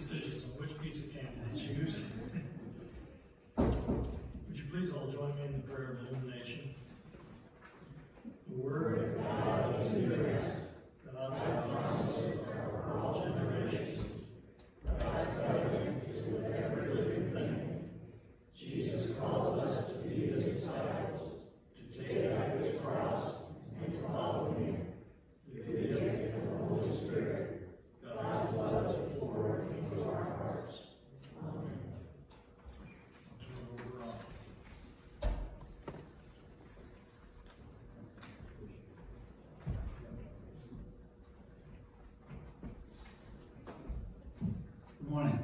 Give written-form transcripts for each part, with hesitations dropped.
decisions on which piece of candy to choose. Would you please all join me in the prayer of illumination? The Word of God is yours. God's promises are for all generations. God's covenant is with every living thing. Jesus calls us to be his disciples, to take up his cross, and to follow him. Through the gift of the Holy Spirit, God's love is poured into our hearts. Amen. Good morning.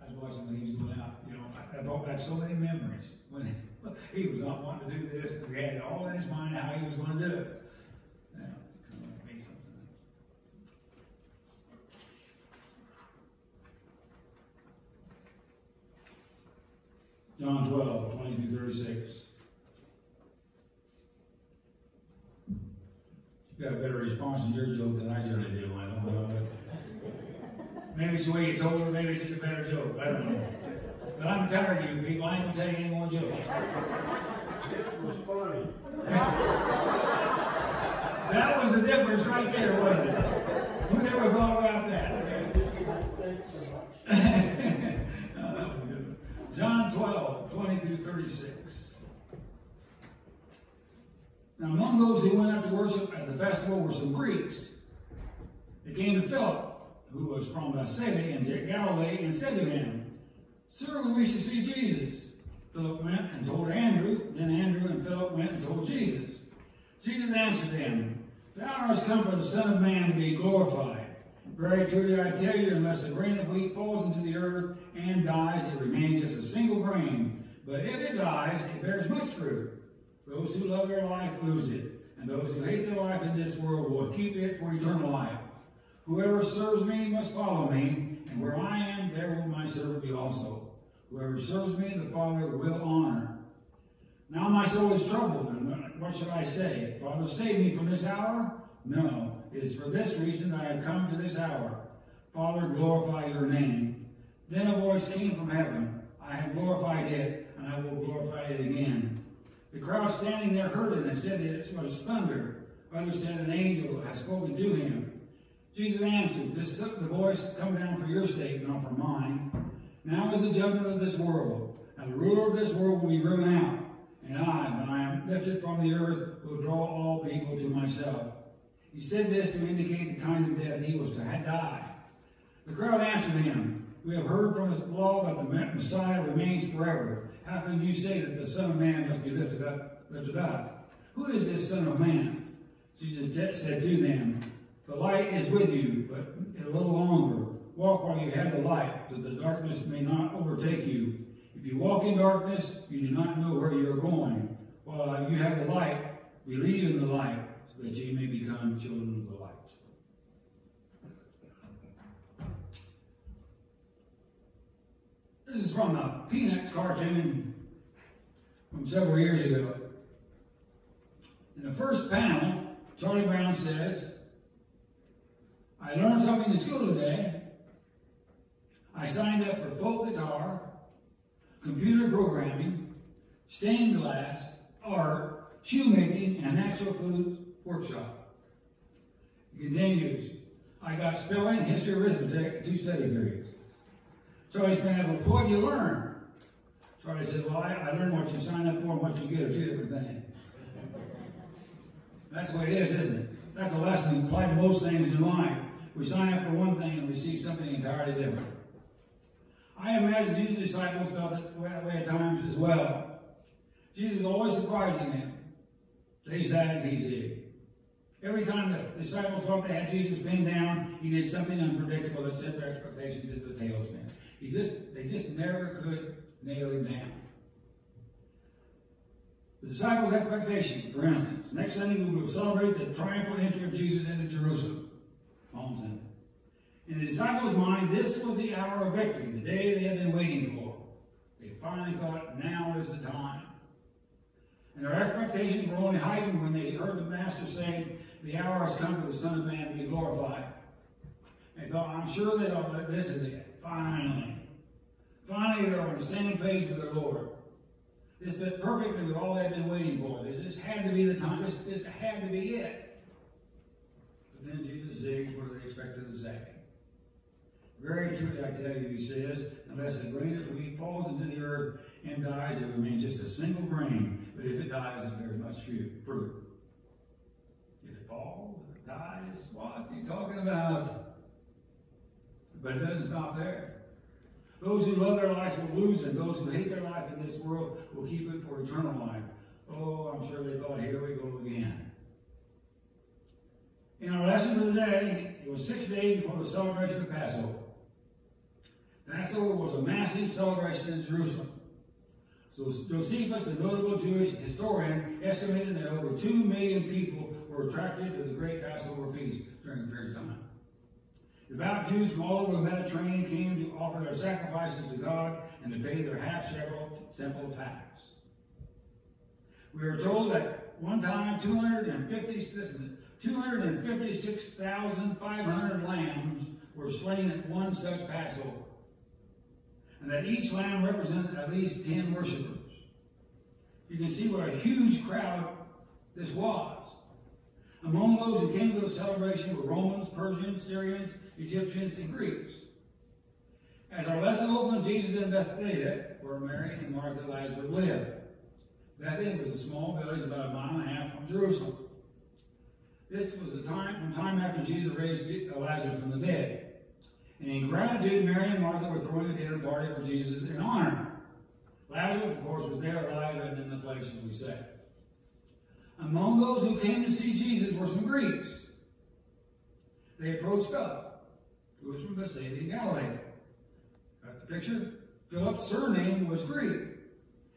I was watching when he was going out. You know, I've had so many memories when he was not wanting to do this. And he had it all in his mind how he was going to do it. Now, come on, make something else. John 12, 20 through 36. You got a better response in your joke than I generally do. I don't know. Maybe it's the way you told her, maybe it's just a better joke. I don't know. But I'm tired of you people. I ain't going to tell you any more jokes. It was funny. That was the difference right there, wasn't it? Who never thought about that? Thanks so much. No, that was good. John 12, 20 through 36. Now, among those who went up to worship at the festival were some Greeks. They came to Philip, who was from Bethsaida in Galilee, and said to him, "Sir, we wish to see Jesus." Philip went and told Andrew. Then Andrew and Philip went and told Jesus. Jesus answered them, "The hour has come for the Son of Man to be glorified. Very truly I tell you, unless a grain of wheat falls into the earth and dies, it remains just a single grain. But if it dies, it bears much fruit. Those who love their life lose it, and those who hate their life in this world will keep it for eternal life. Whoever serves me must follow me, and where I am, there will my servant be also. Whoever serves me, the Father will honor. Now my soul is troubled, and what shall I say? Father, save me from this hour? No, it is for this reason I have come to this hour. Father, glorify your name." Then a voice came from heaven. "I have glorified it, and I will glorify it again." The crowd standing there heard it and said it was thunder. Others said an angel has spoken to him. Jesus answered, "This the voice come down for your sake, not for mine. Now is the judgment of this world, and the ruler of this world will be driven out. And I, when I am lifted from the earth, will draw all people to myself." He said this to indicate the kind of death he was to die. The crowd answered him, "We have heard from the law that the Messiah remains forever. How can you say that the Son of Man must be lifted up? Who is this Son of Man?" Jesus said to them, "The light is with you, but a little longer. Walk while you have the light, that the darkness may not overtake you. If you walk in darkness, you do not know where you are going. While you have the light, believe in the light, so that you may become children of the light." This is from a Peanuts cartoon from several years ago. In the first panel, Charlie Brown says, "I learned something in school today. I signed up for folk guitar, computer programming, stained glass, art, shoemaking, and natural food workshop." He continues, "I got spelling, history, arithmetic, 2 study periods." Charlie's friend asked, "Well, what did you learn?" Charlie said, "Well, I learned what you sign up for and what you get are 2 different things." That's the way it is, isn't it? That's a lesson applied to most things in life. We sign up for one thing and receive something entirely different. I imagine Jesus' disciples felt that way at times as well. Jesus was always surprising them. They sad and he's here. Every time the disciples thought they had Jesus pinned down, he did something unpredictable that set their expectations into a tailspin. They just never could nail him down. The disciples' expectation, for instance, next Sunday we will celebrate the triumphal entry of Jesus into Jerusalem. Palm Sunday. In the disciples' mind, this was the hour of victory, the day they had been waiting for. They finally thought, now is the time. And their expectations were only heightened when they heard the Master say, the hour has come for the Son of Man to be glorified. They thought, I'm sure they thought, this is it. Finally. Finally, they're on the same page with their Lord. This fit perfectly with all they've been waiting for. This had to be the time. This had to be it. But then Jesus zigs what they expected to say. Very truly, I tell you, he says, unless the grain of wheat falls into the earth and dies, it remains just a single grain. But if it dies, it bears much fruit. If it falls, if it dies, what's he talking about? But it doesn't stop there. Those who love their lives will lose it. Those who hate their life in this world will keep it for eternal life. Oh, I'm sure they thought, here we go again. In our lesson for the day, it was 6 days before the celebration of Passover. Passover was a massive celebration in Jerusalem. So Josephus, the notable Jewish historian, estimated that over 2 million people were attracted to the great Passover feast during the period of time. Devout Jews from all over the Mediterranean came to offer their sacrifices to God and to pay their half-shekel temple tax. We are told that one time 256,500 lambs were slain at one such Passover, and that each lamb represented at least 10 worshipers. You can see what a huge crowd this was. Among those who came to the celebration were Romans, Persians, Syrians, Egyptians, and Greeks. As our lesson opens, Jesus in Bethsaida, where Mary and Martha and Lazarus lived. Bethsaida was a small village about 1.5 miles from Jerusalem. This was the time after Jesus raised Lazarus from the dead. And in gratitude, Mary and Martha were throwing a dinner party for Jesus in honor. Lazarus, of course, was there alive and in the flesh, as we say. Among those who came to see Jesus were some Greeks. They approached Philip, who was from Bethsaida in Galilee. Got the picture? Philip's surname was Greek,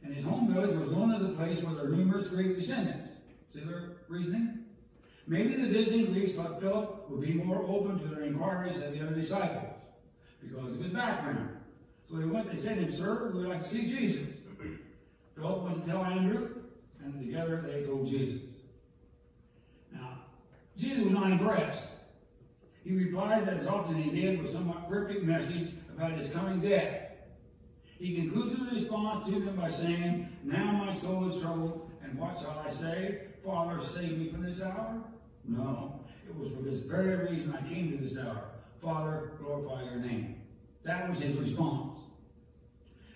and his home village was known as a place where there were numerous Greek descendants. See their reasoning? Maybe the visiting Greeks thought Philip would be more open to their inquiries than the other disciples because of his background. So they said to him, "Sir, we would like to see Jesus." Philip went to tell Andrew, and together they told Jesus. Now, Jesus was not impressed. He replied that as often he did with somewhat cryptic message about his coming death. He concludes his response to them by saying, "Now my soul is troubled, and what shall I say? Father, save me from this hour?" No, it was for this very reason I came to this hour. Father, glorify your name. That was his response.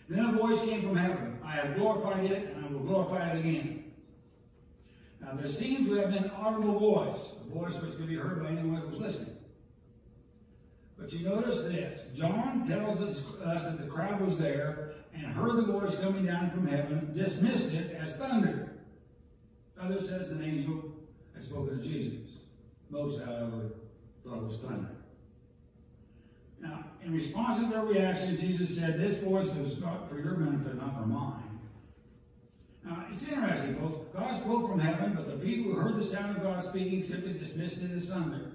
Then a voice came from heaven. I have glorified it, and I will glorify it again. Now there seems to have been an audible voice, a voice which could be heard by anyone who was listening. But you notice this. John tells us that the crowd was there and heard the voice coming down from heaven, dismissed it as thunder. Others says an angel had spoken to Jesus. Most, however, thought it was thunder. Now, in response to their reaction, Jesus said, "This voice was not for your benefit, not for mine." Now, it's interesting, folks. God spoke from heaven, but the people who heard the sound of God speaking simply dismissed it as thunder.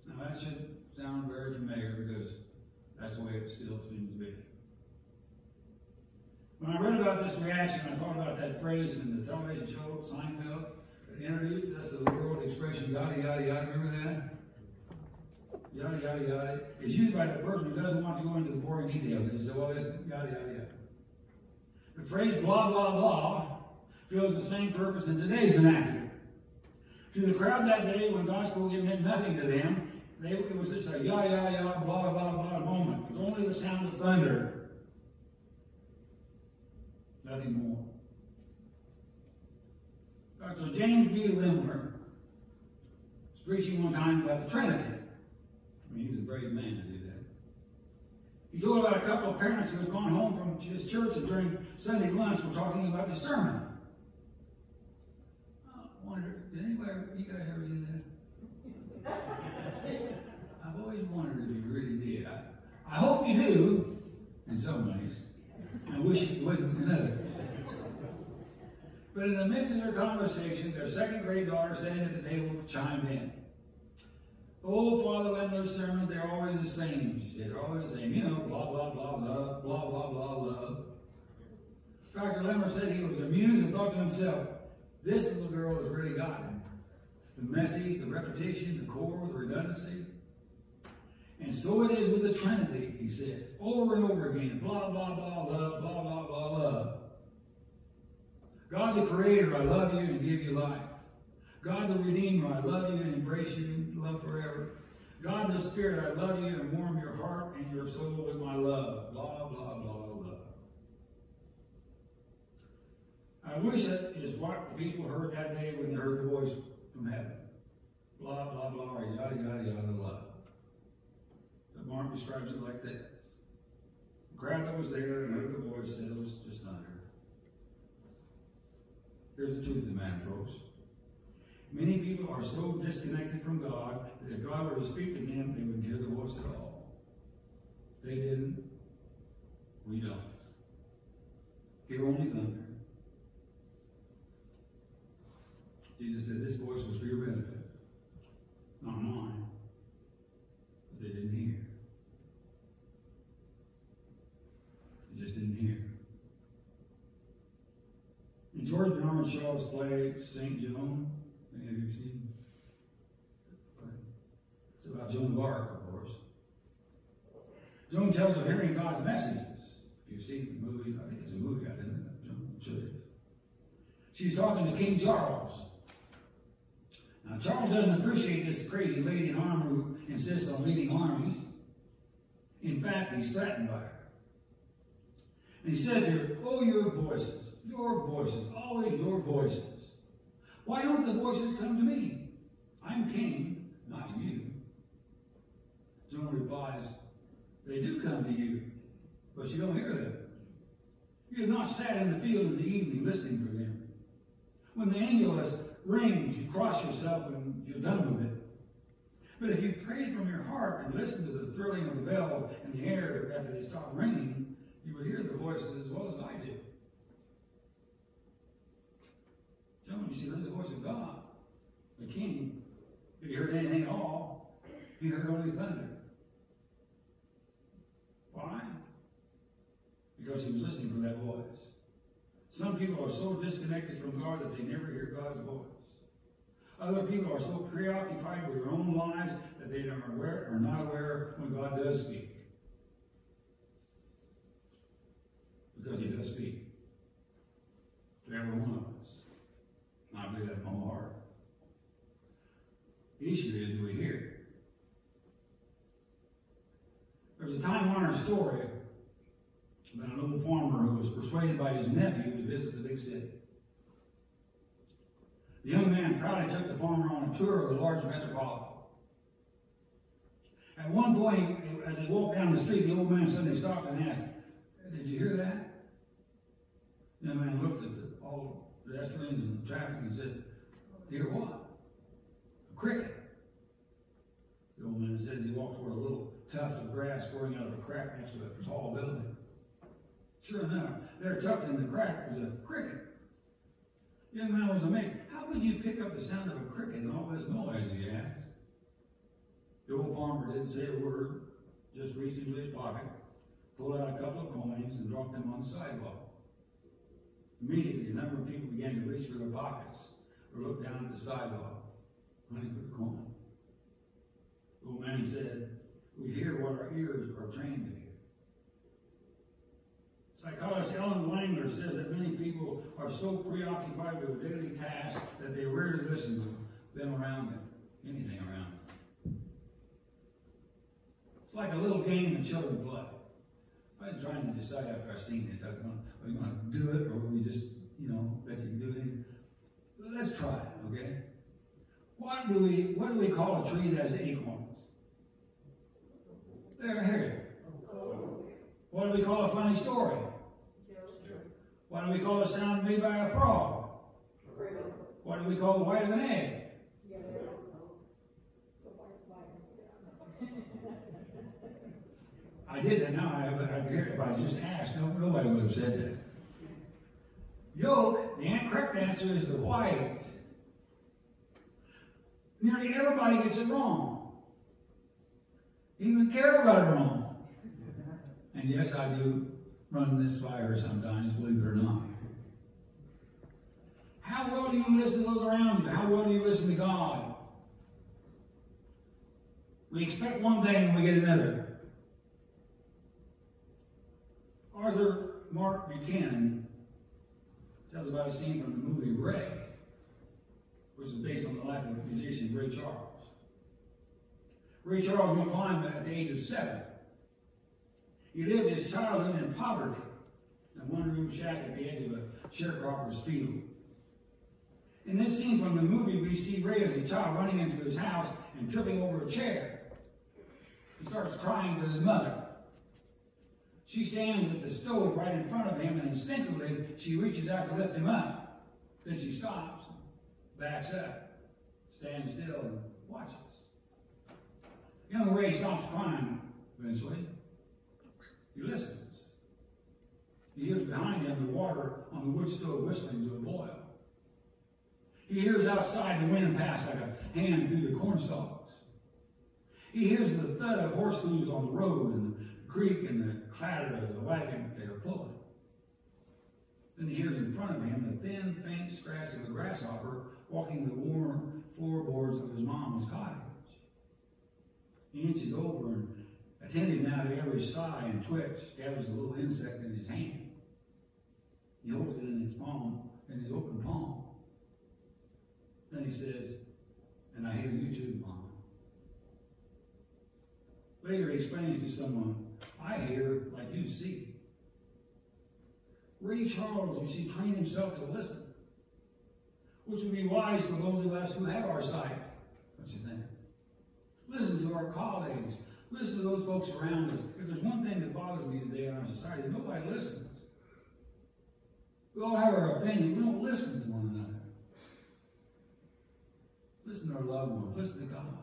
Now, that should sound very familiar because that's the way it still seems to be. When I read about this reaction, I thought about that phrase in the television show, Seinfeld, that introduced us to the world expression, yada, yada, yada. Remember that? Yada, yada, yada. It's used by the person who doesn't want to go into the boring details. They just say, well, it's yada, yada, yada. The phrase blah, blah, blah fills the same purpose in today's vernacular. To the crowd that day, when God spoke, it meant nothing to them. It was just a yada, yada, yada, blah, blah, blah moment. It was only the sound of thunder. Nothing more. Dr. James B. Limler was preaching one time about the Trinity. I mean, he was a brave man to do that. He told about a couple of parents who had gone home from his church and during Sunday lunch were talking about the sermon. I wonder, did anybody, you guys ever do that? I've always wondered if you really did. I hope you do, in some ways. I wish you wouldn't in others. But in the midst of their conversation, their second-grade daughter sitting at the table chimed in. "Oh, Father Lemler's sermon, they're always the same," she said. "They're always the same. You know, blah, blah, blah, love, blah, blah, blah, love." Dr. Lemler said he was amused and thought to himself, this little girl has really got him. the message, the repetition, the core, the redundancy. And so it is with the Trinity, he says, over and over again. Blah, blah, blah, love, blah, blah, blah, love. God the Creator, I love you and give you life. God the Redeemer, I love you and embrace you and love forever. God the Spirit, I love you and warm your heart and your soul with my love. Blah, blah, blah, blah. I wish that is what the people heard that day when they heard the voice from heaven. Blah, blah, blah, or yada, yada, yada, love. But Mark describes it like this. The crowd that was there and heard the voice said it was just thunder. Here's the truth of the matter, folks. Many people are so disconnected from God that if God were to speak to them, they wouldn't hear the voice at all. They didn't. We don't. Hear only thunder. Jesus said this voice was for your benefit, not mine. But they didn't hear. They just didn't hear. In George Bernard Shaw's play, St. Joan, any of you have seen it? It's about Joan of Arc, of course. Joan tells of hearing God's messages. If you've seen the movie, I think it's a movie, I didn't know. I'm sure it is. She's talking to King Charles. Now, Charles doesn't appreciate this crazy lady in armor who insists on leading armies. In fact, he's threatened by her. And he says here, oh, your voices, always your voices. Why don't the voices come to me? I'm king, not you. Joan replies, they do come to you, but you don't hear them. You have not sat in the field in the evening listening for them. When the angelus rings, you cross yourself and you're done with it. But if you prayed from your heart and listened to the thrilling of the bell in the air after they stopped ringing, you would hear the voices as well as I did. Joan, you see, heard the voice of God, the king. If he heard anything at all, he heard only thunder. Why? Because he was listening for that voice. Some people are so disconnected from God that they never hear God's voice. Other people are so preoccupied with their own lives that they are not aware when God does speak. Because he does speak to every one of us. And I believe that in my whole heart. The issue is, do we hear? There's a time-honored story about an old farmer who was persuaded by his nephew to visit the big city. The young man proudly took the farmer on a tour of the large metropolitan. At one point, as they walked down the street, the old man suddenly stopped and asked, did you hear that? The young man looked at all the pedestrians and the traffic and said, hear what? A cricket. The old man said he walked toward a little tuft of grass growing out of a crack next to a tall building. Sure enough, there tucked in the crack was a cricket. The young man was amazed. How could you pick up the sound of a cricket and all this noise, he asked. The old farmer didn't say a word, just reached into his pocket, pulled out a couple of coins, and dropped them on the sidewalk. Immediately, a number of people began to reach for their pockets or look down at the sidewalk, hunting for the coin. The old man said, we hear what our ears are trained to hear. Psychologist Ellen Langler says that many people are so preoccupied with their daily tasks that they rarely listen to them around them, anything around them. It's like a little game that children play. I've been trying to decide after I've seen this, are we going to do it, or will we just, let you do it? Let's try it, okay? What do we call a tree that has acorns? They're here. What do we call a funny story? What do we call a sound made by a frog? What do we call the white of an egg? I did that now, I hear it. If I just asked, nobody would have said that. Yolk, the correct answer is the white. Nearly everybody gets it wrong. Even Carol got it wrong. And yes, I do run this fire sometimes, believe it or not. How well do you listen to those around you? How well do you listen to God? We expect one thing and we get another. Arthur Mark Buchanan tells about a scene from the movie Ray, which is based on the life of the musician Ray Charles. Ray Charles went blind at the age of 7. He lived his childhood in poverty in a one-room shack at the edge of a sharecropper's field. In this scene from the movie, we see Ray as a child running into his house and tripping over a chair. He starts crying with his mother. She stands at the stove right in front of him, and instinctively she reaches out to lift him up. Then she stops, backs up, stands still, and watches. Young Ray stops crying eventually. He listens. He hears behind him the water on the wood stove whistling to a boil. He hears outside the wind pass like a hand through the cornstalks. He hears the thud of horse hooves on the road and the creak and the clatter of the wagon they are pulling. Then he hears in front of him the thin, faint scratch of a grasshopper walking the warm floorboards of his mom's cottage. He inches over and, attentive now to every sigh and twitch, gathers a little insect in his hand. He holds it in his palm, in his open palm. Then he says, "And I hear you too, Mom." Later he explains to someone, "I hear like you see." Ray Charles, you see, trained himself to listen, which would be wise for those of us who have our sight, don't you think? Listen to our colleagues. Listen to those folks around us. If there's one thing that bothers me today in our society, nobody listens. We all have our opinion. We don't listen to one another. Listen to our loved ones. Listen to God.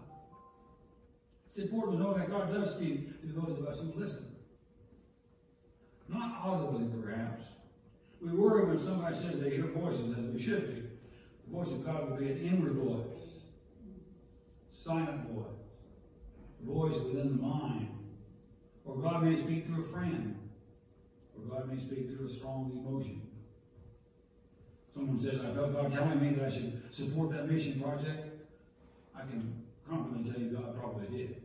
It's important to know that God does speak to those of us who listen. Not audibly, perhaps. We worry when somebody says they hear voices, as we should be. The voice of God would be an inward voice, silent voice, a voice within the mind. Or God may speak through a friend, or God may speak through a strong emotion. Someone says, "I felt God telling me that I should support that mission project." I can confidently tell you God probably did.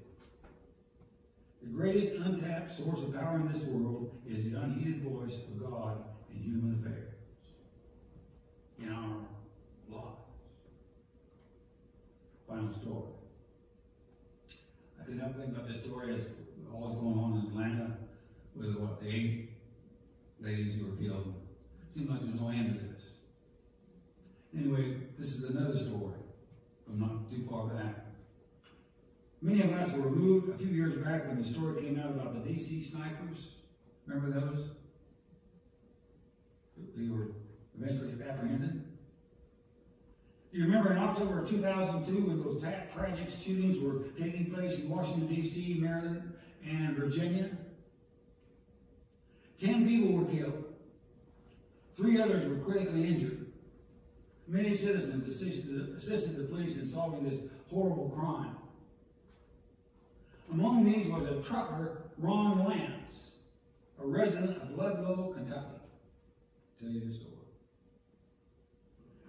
The greatest untapped source of power in this world is the unheeded voice of God in human affairs, in our lives. Final story. I couldn't help thinking about this story as all is going on in Atlanta with the 8 ladies who were killed. It seems like there's no end to this. Anyway, this is another story from not too far back. Many of us were moved a few years back when the story came out about the DC snipers. Remember those? They were eventually apprehended. Do you remember in October of 2002 when those tragic shootings were taking place in Washington, D.C., Maryland, and Virginia? 10 people were killed. 3 others were critically injured. Many citizens assisted the police in solving this horrible crime. Among these was a trucker, Ron Lance, a resident of Ludlow, Kentucky. I'll tell you the story.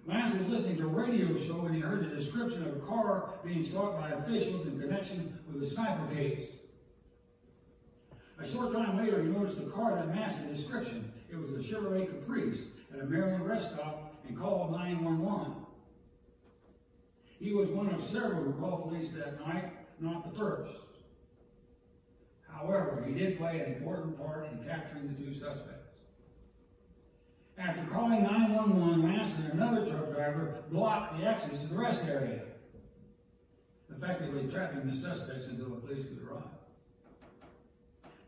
Lance was listening to a radio show when he heard the description of a car being sought by officials in connection with a sniper case. A short time later, he noticed a car that matched the description. It was a Chevrolet Caprice at a Maryland rest stop and called 911. He was one of several who called police that night, not the first. However, he did play an important part in capturing the 2 suspects. After calling 911, Lance and another truck driver blocked the access to the rest area, effectively trapping the suspects until the police could arrive.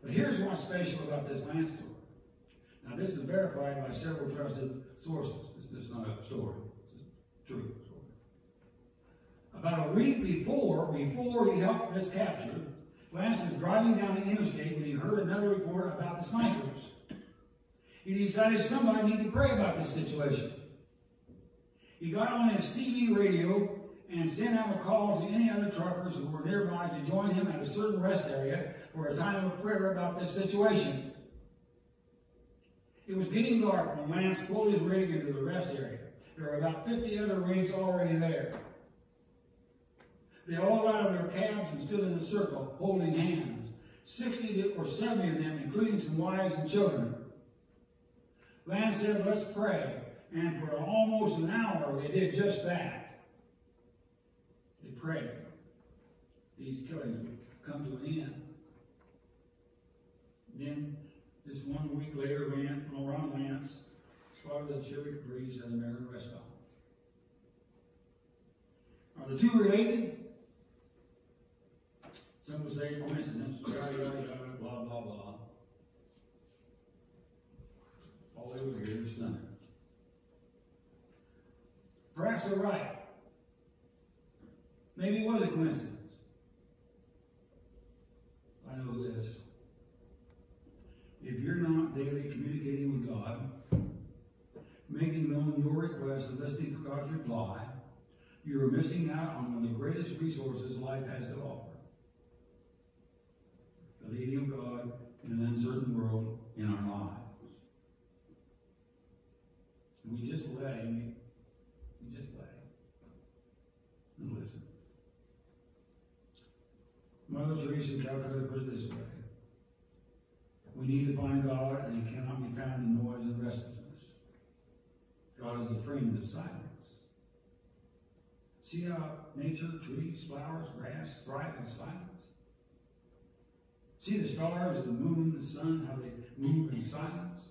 But here's what's special about this Lance story. Now, this is verified by several trusted sources. This is not a story. It's a true story. About a week before he helped this capture, Lance was driving down the interstate when he heard another report about the snipers. He decided somebody needed to pray about this situation. He got on his CB radio and sent out a call to any other truckers who were nearby to join him at a certain rest area for a time of prayer about this situation. It was getting dark when Lance pulled his rig into the rest area. There were about 50 other Marines already there. They all got out of their cabs and stood in a circle, holding hands. 60 or 70 of them, including some wives and children. Lance said, let's pray. And for almost an hour, they did just that. They prayed. These killings would come to an end. Then, just 1 week later, Ron Lance spotted a Chevy Caprice at an American rest stop. Are the two related? Some will say coincidence, yada, yada, yada, blah, blah, blah. All they would hear is thunder. Perhaps they're right. Maybe it was a coincidence. I know this. If you're not daily communicating with God, making known your requests and listening for God's reply, you are missing out on one of the greatest resources life has to offer. The leading of God in an uncertain world in our lives. And we just let Him. We just let Him. And listen. Mother Teresa of Calcutta put it this way. We need to find God, and He cannot be found in noise and restlessness. God is a friend of silence. See how nature, trees, flowers, grass thrive in silence? See the stars, the moon, the sun, how they move in silence?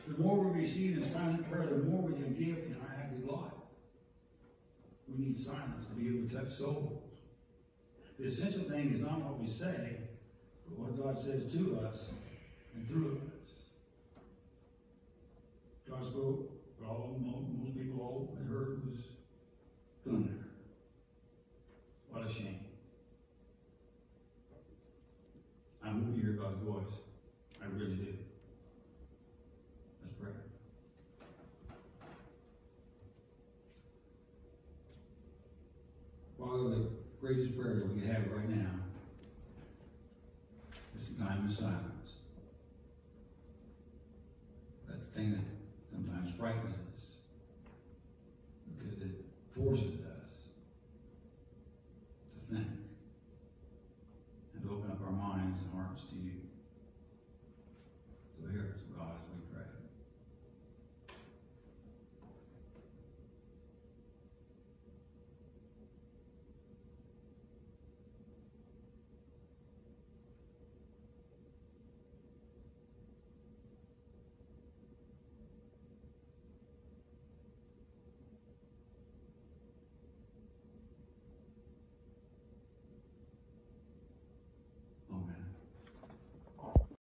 The more we receive in silent prayer, the more we can give in our happy life. We need silence to be able to touch souls. The essential thing is not what we say, but what God says to us and through us. God spoke, but most people all they heard was thunder. What a shame. I hope you hear God's voice. I really do. Let's pray. Father, the greatest prayer that we can have right now is a time of silence. That thing that sometimes frightens us because it forces